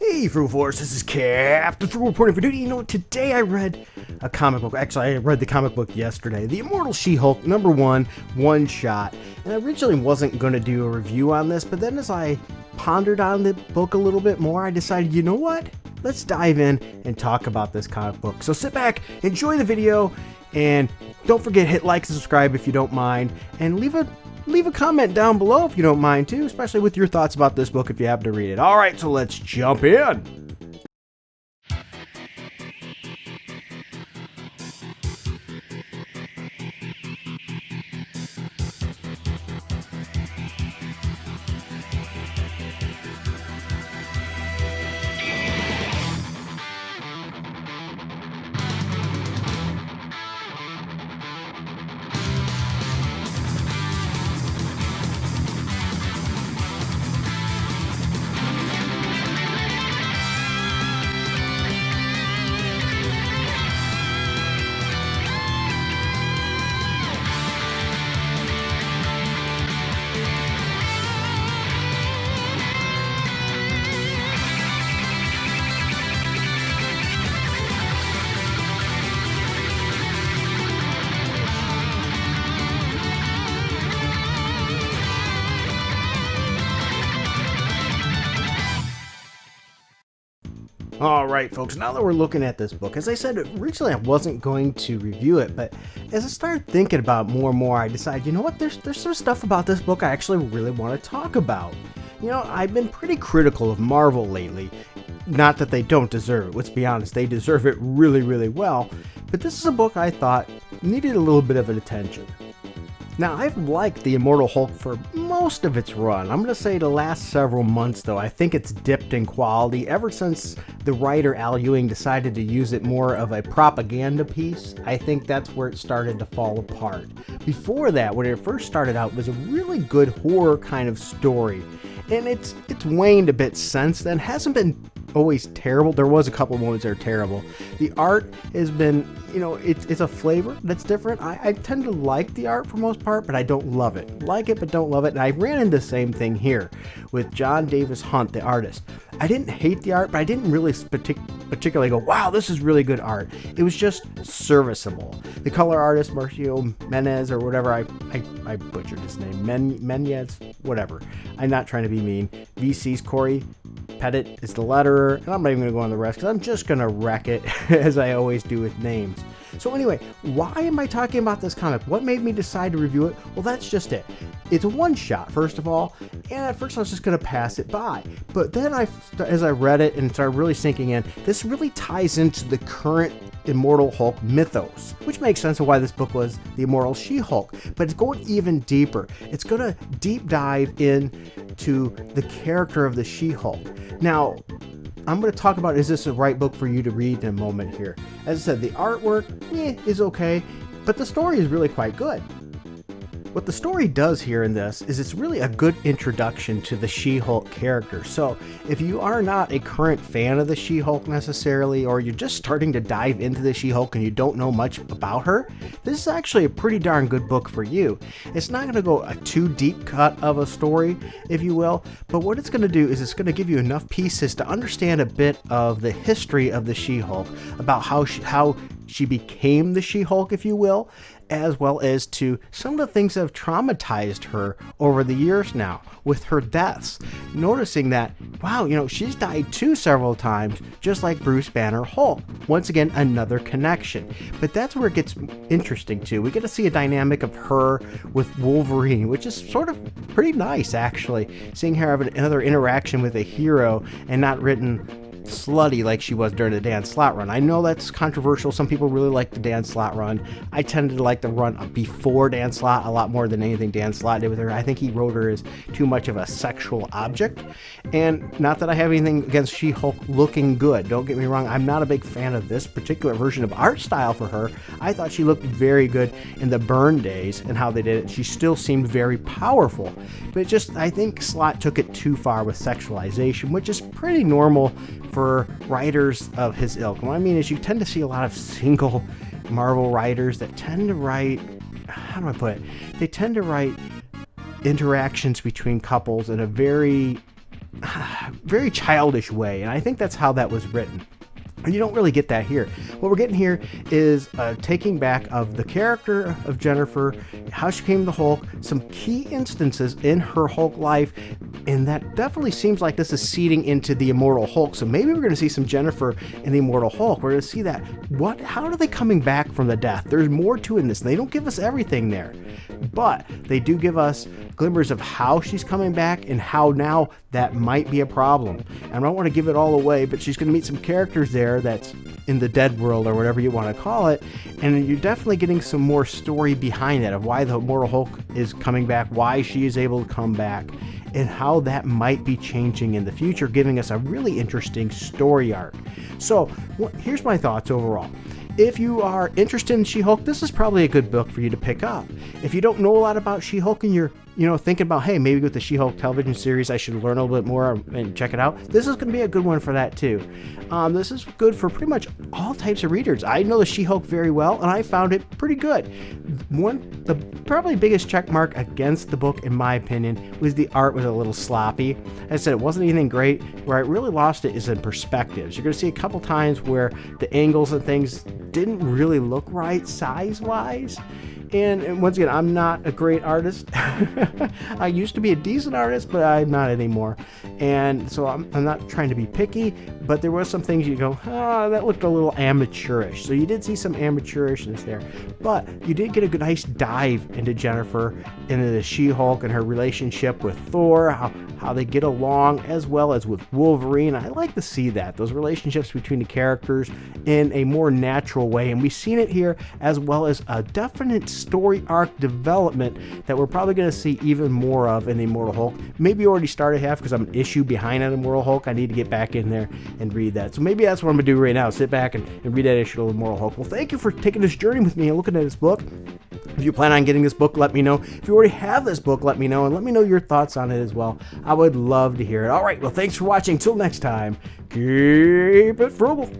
Hey, Fruit Force, this is Captain Fruit reporting for duty. You know, today I read a comic book. Actually, I read the comic book yesterday. The Immortal She-Hulk, #1, one shot. And I originally wasn't going to do a review on this, but then as I pondered on the book a little bit more, I decided, you know what? Let's dive in and talk about this comic book. So sit back, enjoy the video, and don't forget, hit like and subscribe if you don't mind, and leave a comment down below if you don't mind too, especially with your thoughts about this book if you happen to read it. Alright, so let's jump in! Alright folks, now that we're looking at this book, as I said, originally I wasn't going to review it, but as I started thinking about it more and more, I decided, you know what, there's some stuff about this book I actually really want to talk about. You know, I've been pretty critical of Marvel lately. Not that they don't deserve it, let's be honest, they deserve it really, really well, but this is a book I thought needed a little bit of attention. Now, I've liked the Immortal Hulk for most of its run. I'm going to say the last several months, though, I think it's dipped in quality ever since the writer Al Ewing decided to use it more of a propaganda piece. I think that's where it started to fall apart. Before that, when it first started out, it was a really good horror kind of story. And it's waned a bit since then. Hasn't been always terrible. There was a couple moments that are terrible. The art has been, you know, it's a flavor that's different. I tend to like the art for most part, but I don't love it. Like it, but don't love it. And I ran into the same thing here with Jon Davis-Hunt, the artist. I didn't hate the art, but I didn't really particularly go, wow, this is really good art. It was just serviceable. The color artist, Marcio Menez, or whatever, I butchered his name, Menez, whatever. I'm not trying to be mean. VC's Corey Pettit is the letterer, and I'm not even going to go on the rest because I'm just going to wreck it as I always do with names. So anyway, why am I talking about this comic? What made me decide to review it? Well, that's just it. It's a one-shot, first of all, and at first I was just going to pass it by. But then as I read it and started really sinking in, this really ties into the current Immortal Hulk mythos, which makes sense of why this book was the Immortal She-Hulk. But it's going even deeper. It's going to deep dive into the character of the She-Hulk. Now, I'm going to talk about, is this the right book for you to read in a moment here. As I said, the artwork is okay, but the story is really quite good. What the story does here in this is it's really a good introduction to the She-Hulk character. So if you are not a current fan of the She-Hulk necessarily, or you're just starting to dive into the She-Hulk and you don't know much about her, this is actually a pretty darn good book for you. It's not going to go a too deep cut of a story, if you will, but what it's going to do is it's going to give you enough pieces to understand a bit of the history of the She-Hulk, about how she became the She-Hulk, if you will, as well as to some of the things that have traumatized her over the years now with her deaths. Noticing that, wow, you know, she's died too several times, just like Bruce Banner Hulk. Once again, another connection. But that's where it gets interesting too. We get to see a dynamic of her with Wolverine, which is sort of pretty nice, actually. Seeing her have another interaction with a hero and not written slutty like she was during the Dan Slott run. I know that's controversial. Some people really like the Dan Slott run. I tended to like the run before Dan Slott a lot more than anything Dan Slott did with her. I think he wrote her as too much of a sexual object. And not that I have anything against She-Hulk looking good. Don't get me wrong. I'm not a big fan of this particular version of art style for her. I thought she looked very good in the Byrne days and how they did it. She still seemed very powerful. But just, I think Slott took it too far with sexualization, which is pretty normal for writers of his ilk. What I mean is you tend to see a lot of single Marvel writers that tend to write, how do I put it? They tend to write interactions between couples in a very very childish way, and I think that's how that was written. And you don't really get that here. What we're getting here is taking back of the character of Jennifer, how she came to the Hulk, some key instances in her Hulk life, and that definitely seems like this is seeding into the Immortal Hulk. So maybe we're going to see some Jennifer in the Immortal Hulk. We're going to see that. How are they coming back from the death? There's more to it in this. They don't give us everything there, but they do give us glimmers of how she's coming back and how now that might be a problem. And I don't want to give it all away, but she's going to meet some characters there that's in the dead world or whatever you want to call it, and you're definitely getting some more story behind that of why the Immortal Hulk is coming back, why she is able to come back, and how that might be changing in the future, giving us a really interesting story arc. So here's my thoughts overall. If you are interested in She-Hulk, this is probably a good book for you to pick up. If you don't know a lot about She-Hulk and you're thinking about, hey, maybe with the She-Hulk television series I should learn a little bit more and check it out, this is going to be a good one for that too. This is good for pretty much all types of readers. I know the She-Hulk very well, and I found it pretty good. The probably biggest check mark against the book, in my opinion, was the art was a little sloppy. As I said, it wasn't anything great. Where I really lost it is in perspectives. You're going to see a couple times where the angles and things didn't really look right size-wise. And once again, I'm not a great artist. I used to be a decent artist, but I'm not anymore. And so I'm not trying to be picky, but there was some things you go, that looked a little amateurish. So you did see some amateurishness there. But you did get a good, nice dive into Jennifer, into the She-Hulk and her relationship with Thor, how they get along, as well as with Wolverine. I like to see that, those relationships between the characters in a more natural way. And we've seen it here, as well as a definite story arc development that we're probably going to see even more of in the Immortal Hulk. Maybe already started half because I'm an issue behind on Immortal Hulk. I need to get back in there and read that. So maybe that's what I'm going to do right now, sit back and read that issue of Immortal Hulk. Well, thank you for taking this journey with me and looking at this book. If you plan on getting this book, let me know. If you already have this book, let me know, and let me know your thoughts on it as well. I would love to hear it. All right, well, thanks for watching. Till next time, keep it frugal.